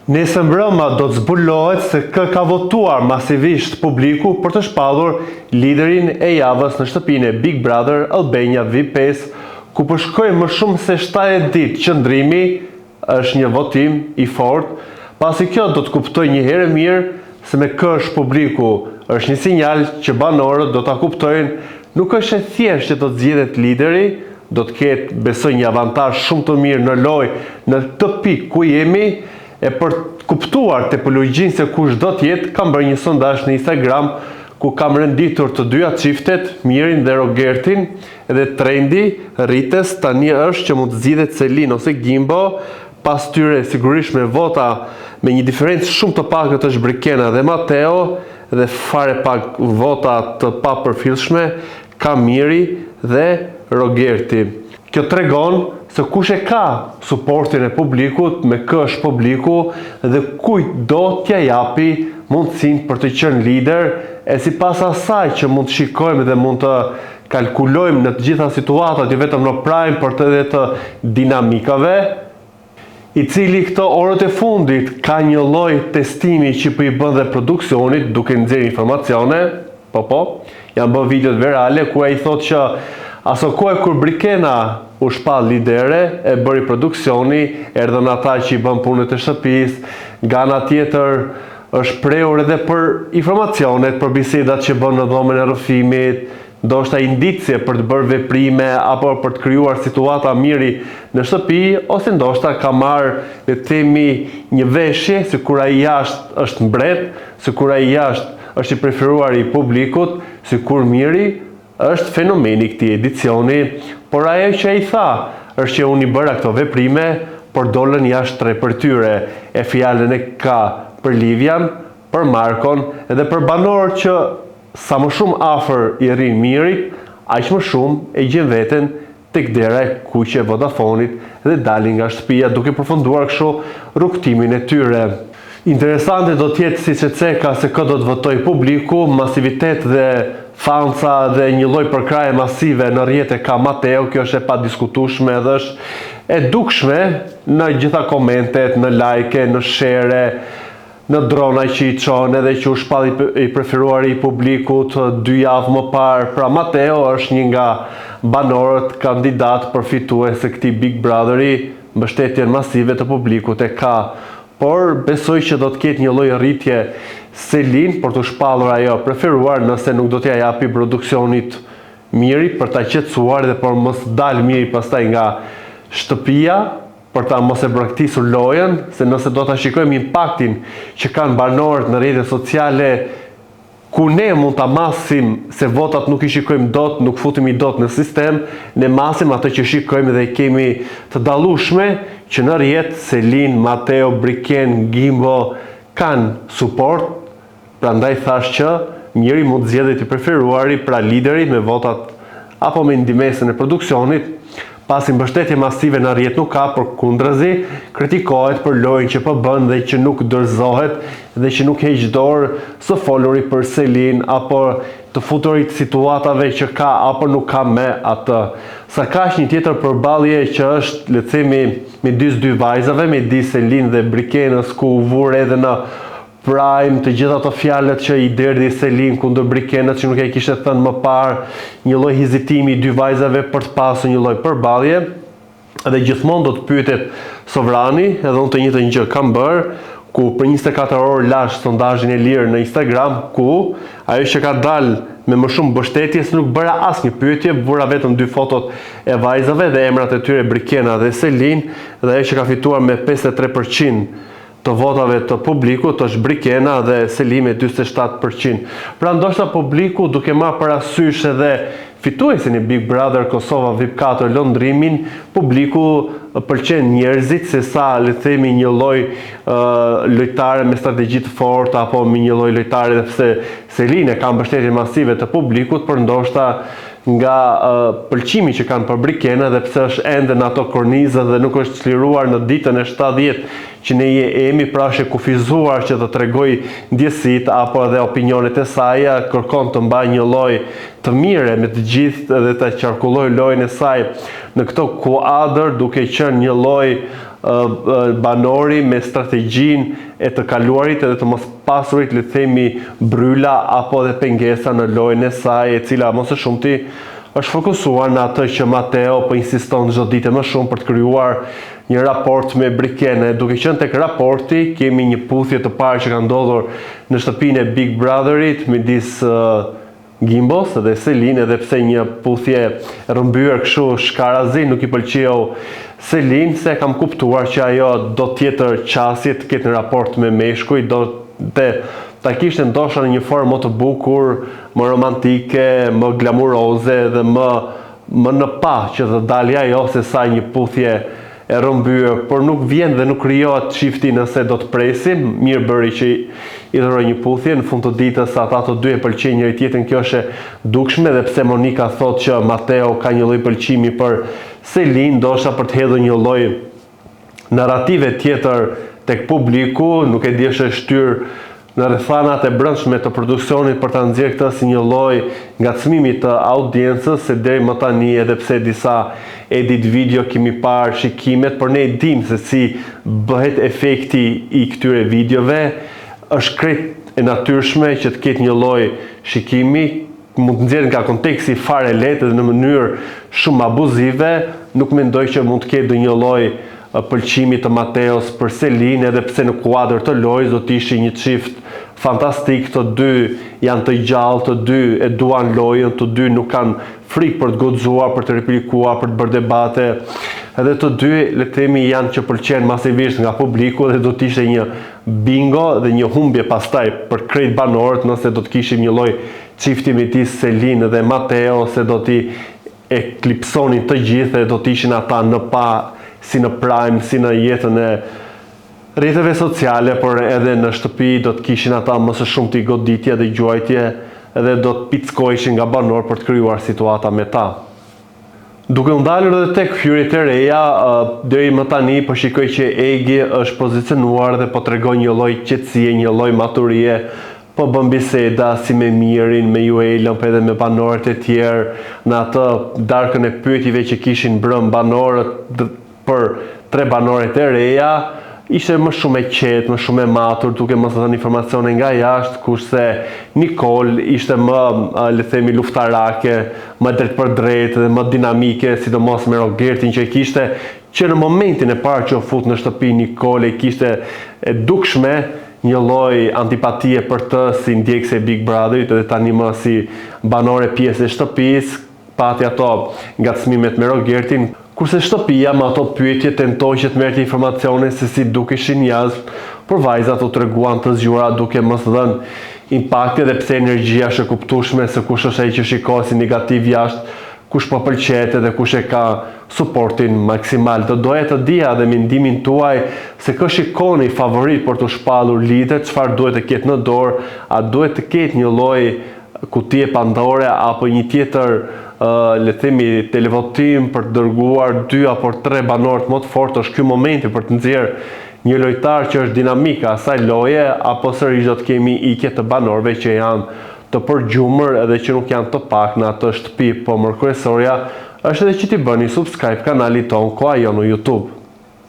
Nesër mbrëma do të zbulohet se ka votuar masivisht publiku për të shpallur liderin e javës në shtëpinë e Big Brother Albania V5, ku përshkoi më shumë se 70 ditë qëndrimi. Është një votim i fortë, pasi kjo do të kuptojë një herë mirë se me kë është publiku. Është një sinjal që banorët do ta kuptojnë, nuk është e thjeshtë që do të zgjedhet lideri, do të ketë, besoj, një avantazh shumë të mirë në lojë në këtë pikë ku jemi. E për të kuptuar tipologjinë se kush do të jetë, kam bërë një sondazh në Instagram ku kam renditur të dyja çiftet, Mirin dhe Rogertin, dhe trendi rrites tani është që mund të zgjidhet Selin ose Gimbo. Pas tyre sigurisht me vota me një diferencë shumë të pakët është Brikena dhe Mateo, dhe fare pak vota të papërfillshme ka Miri dhe Rogerti. Kjo tregon se kush e ka suportin e publikut, me kë është publiku dhe kujt do t'ja japi mundësinë për të qenë lider, e sipas asaj që mund të shikojmë dhe mund të kalkulojmë në të gjitha situatat, jo vetëm në prime, por edhe të dinamikave, i cili këto orët e fundit ka një lloj testimi që po i bën dhe produksionit duke nxjerrë informacione. Janë bërë videot virale ku ai thotë që aso kohë kur Brikena u shpall lidere, e bëri produksioni, erdhën ata që i bën punët e shtëpisë, nga ana tjetër është prehur edhe për informacionet, për bisedat që bën në dhomën e rrëfimit, ndoshta indicie për të bërë veprime apo për të krijuar situata miri në shtëpi, ose ndoshta ka marrë, le të themi, një veshje sikur ai jashtë është mbret, sikur ai jashtë është i preferuar i publikut, sikur Miri është fenomeni i këtij edicioni, por ajo që ai tha është që unë i bëra këto veprime, por dolën jashtë tre për tyre. E fjalën e ka për Livian, për Markon edhe për banorët që sa më shumë afër i rrin Mirit, aq më shumë e gjen veten tek dera e kuqe e Vodafonit dhe dalin nga shtëpia duke përfunduar kështu rrugtimin e tyre. Interesante do t'jetë si që ceka se kë do të votoj publiku, masivitet dhe fanca dhe një lloj përkraje masive në rrjete ka Mateo, kjo është e padiskutueshme dhe është e dukshme në gjitha komentet, në like, në share, në drona që i çon edhe që u shpall i preferuari i publikut 2 javë më parë. Pra Mateo është një nga banorët kandidat për fitues e këtij Big Brotheri, mbështetjen masive të publikut e ka. Por besoj që do të ketë një lloj rritje Selin për të shpallur ajo preferuar, nëse nuk do t'ja japi produksionit Miri për ta qetësuar dhe për mos dal Miri pastaj nga shtëpia, për ta mos e braktisur lojën, se nëse do ta shikojmë impaktin që kanë banorët në rrjetet sociale, ku ne mund ta masim se votat nuk i shikojmë dot, nuk futemi dot në sistem, ne masim atë që shikojmë dhe kemi të dallueshme që në rrjet Selin, Mateo, Briken, Gimbo kanë suport, prandaj thash që Miri mund të zgjedhet i preferuari, pra lideri me votat apo me ndihmesën e produksionit, pasi mbështetje masive në rrjet nuk ka, por kundrazi kritikohet për lojën që po bën dhe që nuk dorëzohet dhe që nuk heq dorë së foluri për Selin apo të futurit situatave që ka apo nuk ka me atë. Sa ka është një tjetër përballje që është, le të themi, midis dy vajzave, midis Selin dhe Brikenës, ku u vur edhe në prime të gjitha ato fjalët që i derdhi Selin kundër Brikenës që nuk e kishte thënë më parë, një lloj hezitimi i dy vajzave për të pasur një lloj përballje. Dhe gjithmonë do të pyetet Sovrani, edhe unë të njëjtën gjë kam bërë, ku për 24 orë lash sondazhin e lirë në Instagram, ku ajo që ka dalë me më shumë mbështetje se nuk bëra asnjë pyetje, vura vetëm 2 fotot e vajzave dhe emrat e tyre, Brikena dhe Selin, dhe ajo që ka fituar me 53% të votave të publikut është Brikena dhe Selin me 47%. Pra ndoshta publiku, duke marrë parasysh edhe fituesin e Big Brother Kosova VIP 4 lëndrimin, publiku pëlqen njerëzit se sa, le të themi, një lloj lojtare me strategji të fortë apo me një lloj lojtare, sepse Selin e ka mbështetje masive të publikut, por ndoshta nga pëlqimi që kanë për Brikena dhe pse është ende në ato kornizë dhe nuk është çliruar në ditën e 70 që ne jemi, pra është e kufizuar që të tregoj ndjesitë apo edhe opinionet e saj, kërkon të mbajë një lloj të mire me të gjithë dhe të qarkulloj lojën e saj në këto kuadër, duke qenë një lloj banori me strategjinë e të kaluarit edhe të mos pasurit, le të themi, bryla apo dhe pengesa në lojën e saj, e cila mos e shumti është fokusuar në atë që Matteo po insiston çdo ditë më shumë për të krijuar një raport me Brickene. Duke qenë tek raporti, kemi një puthje të parë që ka ndodhur në shtëpinë e Big Brotherit midis Gimbos dhe Selin, edhe pse një puthje rrëmbyer kështu shkarazi nuk i pëlqeu Selin, se kam kuptuar që ajo do tjetër qasje të ketë në raport me meshkuj, do të ta kishte ndoshta në një formë më të bukur, më romantike, më glamuroze dhe më në pa që të dalë ajo se sa një puthje e rrëmbyer, por nuk vjen dhe nuk krijohet çifti nëse do të presim. Mirë bëri që i dhuroi një puthje, në fund të ditës ata të dy e pëlqejnë njëri tjetrin, kjo është e dukshme, dhe pse Monika thotë që Matteo ka një lloj pëlqimi për Selin, ndoshta për të hedhur një lloj narrative tjetër tek publiku, nuk e di, është shtyr në rrethanat e brendshme të produksionit për ta nxjerrë këtë si një lloj ngacmimi të audiencës, se deri më tani, edhe pse disa edit video kemi parë shikimet, por ne e dim se si bëhet efekti i këtyre videove, është krejt e natyrshme që të ketë një lloj shikimi, mund të nxjerrë nga konteksti fare lehtë dhe në mënyrë shumë abuzive. Nuk mendoj që mund të ketë ndonjë lloj pëlqimi të Mateos për Selin, edhe pse në kuadër të lojës do të ishte një çift fantastik, të dy janë të gjallë, të dy e duan lojën, të dy nuk kanë frikë për të goxuar, për të replikuar, për të bërë debate, edhe të dy, le të themi, janë që pëlqen masivisht nga publiku, dhe do të ishte një bingo dhe një humbje pastaj për krejt banorët nëse do të kishim një lloj çifti midis Selin dhe Mateo, se do t'i eklipsonin të gjithë dhe do të ishin ata në pa, si në prime, si në jetën e rrjeteve sociale, por edhe në shtëpi do të kishin ata më së shumti goditje dhe gjuajtje, edhe do të pickojshin nga banor për të krijuar situata me ta. Duke u ndalur edhe tek hyrjet e reja, deri më tani po shikoj që Egi është pozicionuar dhe po tregon një lloj qetësie, një lloj maturie, po bën biseda si me Mirin, me Juelën, po edhe me banorët e tjerë, në atë darkën e pyetjeve që kishin brëm banorët për 3 banorët e reja, ishte më shumë e qetë, më shumë e matur, duke mos dhënë informacione nga jashtë, kurse Nicole ishte më, le të themi, luftarake, më drejt për drejt dhe më dinamike, sidomos me Rogertin që e kishte, që në momentin e parë që u fut në shtëpi Nicole e kishte e dukshme një lloj antipatie për të si ndjekse e Big Brotherit, edhe tani më si banore pjesë e shtëpisë, pati ato ngacmimet me Rogertin. Kurse shtëpia me ato pyetje tentoi që të merrte informacione se si dukeshin jashtë, por vajzat u treguan të zgjuara duke mos dhënë impakti, edhe pse energjia është e kuptueshme se kush është ai që shikon si negativ jashtë, kush po pëlqet dhe kush e ka suportin maksimal. Të doja të dija dhe mendimin tuaj se kë shikoni favorit për të shpallur lidhet, çfarë duhet të ketë në dorë, a duhet të ketë një lloj kutie pandore apo një tjetër le të themi televotim për të dërguar 2 apo 3 banorë më të fortë. Është ky momenti për të nxjerrë një lojtar që është dinamika asaj loje, apo sërish do të kemi ikje të banorëve që janë të përgjumur edhe që nuk janë të pak në atë shtëpi. Po mërkurësoria është edhe që t'i bëni subscribe kanalit ton Koha Jo në YouTube.